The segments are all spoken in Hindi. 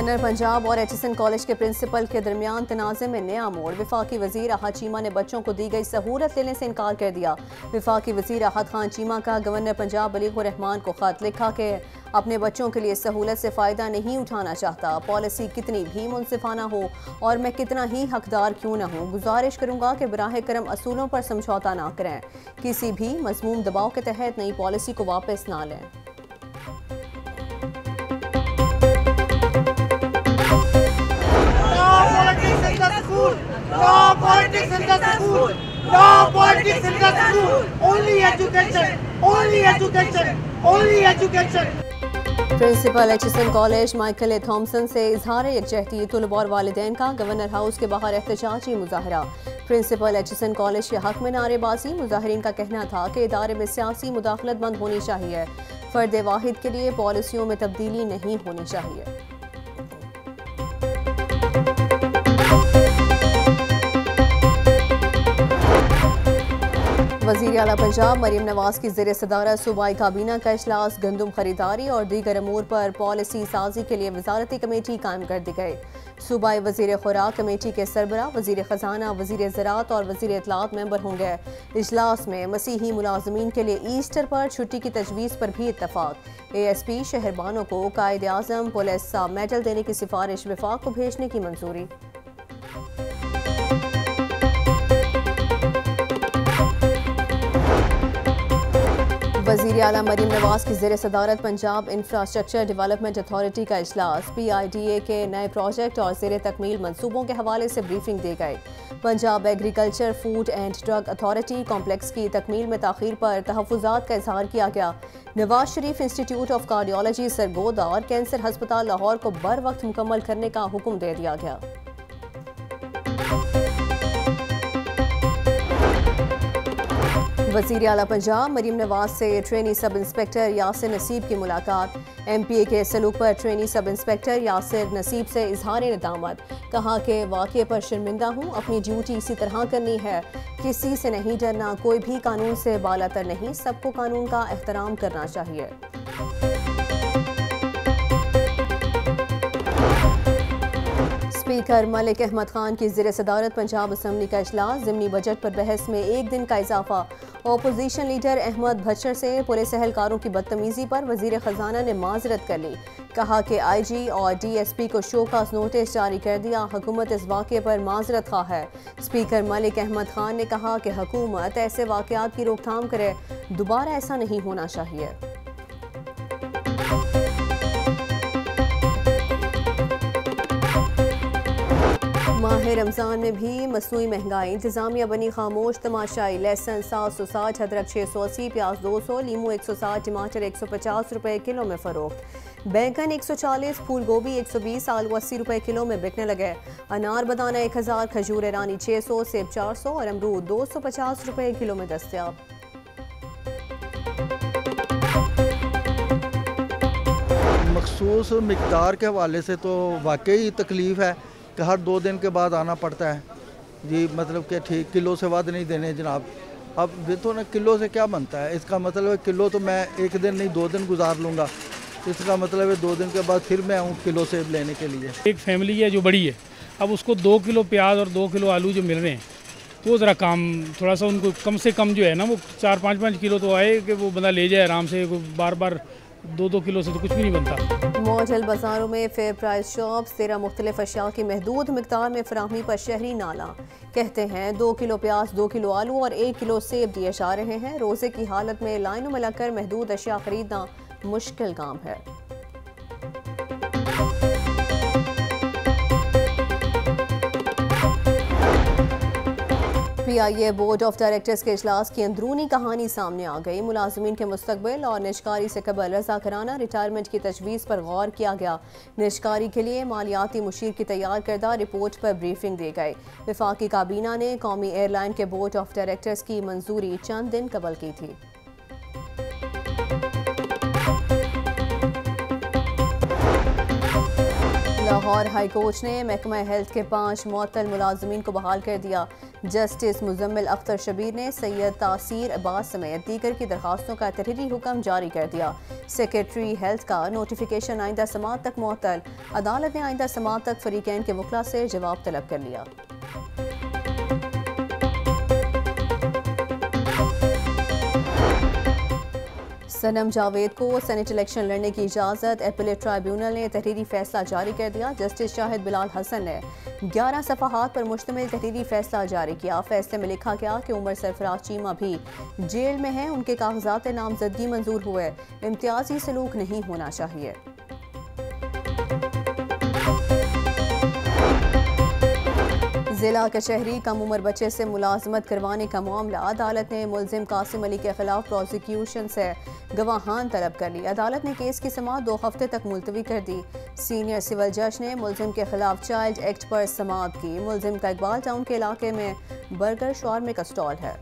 गवर्नर पंजाब और एचएसएन कॉलेज के प्रिंसिपल के दरमियान तनाज़े में नया मोड़। वफाकी वजीर अहद चीमा ने बच्चों को दी गई सहूलत लेने से इनकार कर दिया। वफाकी वजीर अहद खान चीमा का गवर्नर पंजाब अलीकुर रहमान को खत लिखा कि अपने बच्चों के लिए सहूलत से फ़ायदा नहीं उठाना चाहता। पॉलिसी कितनी भी मुनसिफाना हो और मैं कितना ही हकदार क्यों न हूँ, गुजारिश करूँगा कि बराह करम असूलों पर समझौता ना करें, किसी भी मज़मूम दबाव के तहत नई पॉलिसी को वापस ना लें। No politics in the school. No politics in the school. Only education. Only education. Only education. Principal HSN college Michael A Thomson से इजहार यकजहती तुलबा और वालिदैन का गवर्नर हाउस के बाहर एहतजाजी मुजाहरा। प्रिंसिपल एचएसएन कॉलेज के हक में नारेबाजी। मुजाहरीन का कहना था कि इदारे में सियासी मुदाखलत बंद होनी चाहिए, फर्द वाहिद के लिए पॉलिसियों में तब्दीली नहीं होनी चाहिए। वज़ीर आला पंजाब मरीम नवाज की ज़ेर सदारत सूबाई काबीना का इजलास। गंदम खरीदारी और दीगर अमूर पर पॉलिसी साजी के लिए वजारती कमेटी कायम कर दी गई। सूबाई वज़ीर खुराक कमेटी के सरबरा, वज़ीर ख़जाना, वज़ीर ज़राअत और वज़ीर इत्तलात मेंबर होंगे। इजलास में मसीही मुलाजमीन के लिए ईस्टर पर छुट्टी की तजवीज़ पर भी इत्तफाक। ASP शहरबानों को कायद आज़म पुलिस मेडल देने की सिफारिश वफाक को भेजने की मंजूरी। वज़ीर आला मरीम नवाज की ज़ेर सदारत पंजाब इंफ्रास्ट्रक्चर डेवलपमेंट अथॉरिटी का इजलास। PIDA के नए प्रोजेक्ट और ज़ेर तकमील मंसूबों के हवाले से ब्रीफिंग दी गई। Punjab agriculture food and drug authority complex की तकमील में ताख़ीर पर तहफ़्फ़ुज़ात का इजहार किया गया। Nawaz Sharif institute of cardiology Sargodha और कैंसर हस्पताल लाहौर को बर वक्त मुकम्मल करने का हुक्म दे दिया गया। वज़ीर आला पंजाब मरीम नवाज से ट्रेनी सब इंस्पेक्टर यासिर नसीब की मुलाकात। MPA के सलूक पर ट्रेनी सब इंस्पेक्टर यासिर नसीब से इजहार नदामत। कहा कि वाक़े पर शर्मिंदा हूँ, अपनी ड्यूटी इसी तरह करनी है, किसी से नहीं डरना, कोई भी कानून से बालातर नहीं, सबको कानून का एहतराम करना चाहिए। स्पीकर मलिक अहमद खान की ज़ेर सदारत पंजाब असम्बली का इजलास। ज़िमनी बजट पर बहस में एक दिन का इजाफा। अपोजिशन लीडर अहमद भच्चर से पुलिस एहलकारों की बदतमीजी पर वज़ीर ख़जाना ने माजरत कर ली। कहा कि IG और DSP को शोकास नोटिस जारी कर दिया, हुकूमत इस वाक़े पर माजरत खा है। स्पीकर मलिक अहमद खान ने कहा कि हुकूमत ऐसे वाक़यात की रोकथाम करे, दोबारा ऐसा नहीं होना चाहिए। माह रमज़ान में भी मसनूई महंगाई, इंतज़ामिया बनी खामोश तमाशाई। लहसुन 760, अदरक 680, प्याज 200, लीमू 160, टमाटर 150 रुपए किलो में फ़रोख्त। बैंगन 140, फूल गोभी 120, आलू 80 रुपए किलो में बिकने लगे। अनार बदाना 1000, खजूर ईरानी 600, सेब 400 और अमरूद 250 रुपए किलो में दस्तयाब। मखसूस मिकदार के हवाले से तो वाकई तकलीफ़ है कि हर 2 दिन के बाद आना पड़ता है जी, मतलब कि ठीक किलो से वध नहीं देने जनाब। अब देखो ना, किलो से क्या बनता है, इसका मतलब है किलो तो मैं एक दिन नहीं 2 दिन गुजार लूँगा, इसका मतलब है 2 दिन के बाद फिर मैं आऊँ किलो सेब लेने के लिए। एक फैमिली है जो बड़ी है, अब उसको 2 किलो प्याज और 2 किलो आलू जो मिल रहे हैं, तो ज़रा काम थोड़ा सा उनको कम से कम जो है ना, वो 4-5 किलो तो आए कि वो बंदा ले जाए आराम से। बार बार 2-2 किलो से तो कुछ भी नहीं बनता। मॉडल बाजारों में फेयर प्राइस शॉप्स 13 मुख्तलिफ अशिया की महदूद मिकदार में फराहमी पर शहरी नाला। कहते हैं 2 किलो प्याज, 2 किलो आलू और 1 किलो सेब दिए जा रहे हैं। रोज़े की हालत में लाइनों में लगकर महदूद अशिया खरीदना मुश्किल काम है। PIA बोर्ड ऑफ डायरेक्टर्स के इजलास की अंदरूनी कहानी सामने आ गई। मुलाजमीन के मुस्तकबिल और निजकारी से कबल रज़ाकाराना रिटायरमेंट की तजवीज़ पर गौर किया गया। निजकारी के लिए मालियाती मुशीर की तैयार करदा रिपोर्ट पर ब्रीफिंग दी गई। वफाकी काबीना ने कौमी एयरलाइन के बोर्ड ऑफ डायरेक्टर्स की मंजूरी चंद दिन कबल की थी। लाहौर लाहौर हाई कोर्ट ने महकमा हेल्थ के 5 मुअत्तल मुलाजमीन को बहाल कर दिया। जस्टिस मुजम्मिल अख्तर शबीर ने सैयद तासीर अब्बास समेत दीगर की दरखास्तों का तहरीरी हुक्म जारी कर दिया। सेक्रेटरी हेल्थ का नोटिफिकेशन आइंदा समाअत तक मुअत्तल। अदालत ने आइंदा समाअत तक फरीकैन के वकला से जवाब तलब कर लिया। सनम जावेद को सेनेट इलेक्शन लड़ने की इजाज़त। एपीलेट ट्राइब्यूनल ने तहरीरी फैसला जारी कर दिया। जस्टिस शाहिद बिलाल हसन ने 11 सफ़हात पर मुश्तमिल तहरीरी फैसला जारी किया। फैसले में लिखा गया कि उमर सरफराज चीमा भी जेल में हैं, उनके कागजात नामजदगी मंजूर हुए। इम्तियाजी सलूक नहीं होना चाहिए। जिला कचहरी कम उम्र बच्चे से मुलाजमत करवाने का मामला। अदालत ने मुलजिम कासिम अली के खिलाफ प्रोसिक्यूशन से गवाहान तलब कर ली। अदालत ने केस की समाअत 2 हफ्ते तक मुलतवी कर दी। सीनियर सिविल जज ने मुलजिम के खिलाफ चाइल्ड एक्ट पर समाअत की। मुलजिम का इकबाल टाउन के इलाके में बर्गर शॉर्मे का स्टॉल है।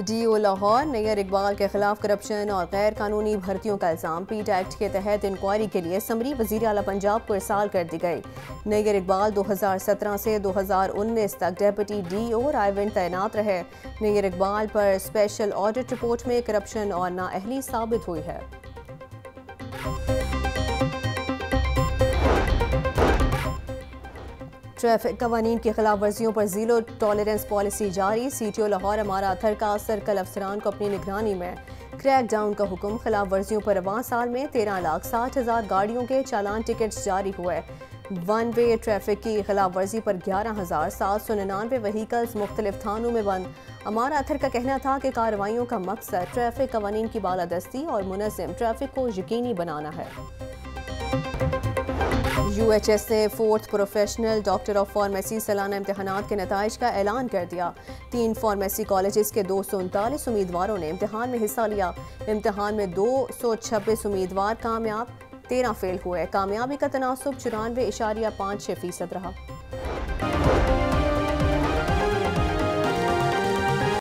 डीओ लाहौर नैयर इकबाल के खिलाफ करप्शन और गैर कानूनी भर्तियों का इल्ज़ाम। पीट एक्ट के तहत इंक्वायरी के लिए समरी वज़ीर आला पंजाब को इरसाल कर दी गई। नैयर इकबाल 2017 से 2019 तक डेप्यूटी डीओ रायविंड तैनात रहे। नैयर इकबाल पर स्पेशल ऑडिट रिपोर्ट में करप्शन और नाअहली साबित हुई है। ट्रैफिक कवानीन की खिलाफ वर्जियों पर जीरो टॉलरेंस पॉलिसी जारी। सीटीओ लाहौर अमारा अथर का सर्कल अफसरान को अपनी निगरानी में क्रैक डाउन का हुक्म। खिलाफ वर्जियों पर रवां साल में 13,60,000 गाड़ियों के चालान टिकट्स जारी हुए। वन वे ट्रैफिक की खिलाफ वर्जी पर 11,799 व्हीकल्स मुख्तलिफ थानों में बंद। अमारा अथर का कहना था कि कार्रवाइयों का मकसद ट्रैफिक कवानीन की बालादस्ती और मुनज़्ज़म ट्रैफिक को यकीनी बनाना है। UHS ने 4th professional doctor of pharmacy सालाना इम्तहानात के नताइज का ऐलान कर दिया। 3 फार्मेसी कॉलेजेस के 239 उम्मीदवारों ने इम्तहान में हिस्सा लिया। इम्तहान में 226 उम्मीदवार कामयाब, 13 फेल हुए। कामयाबी का तनासुब 94.56% रहा।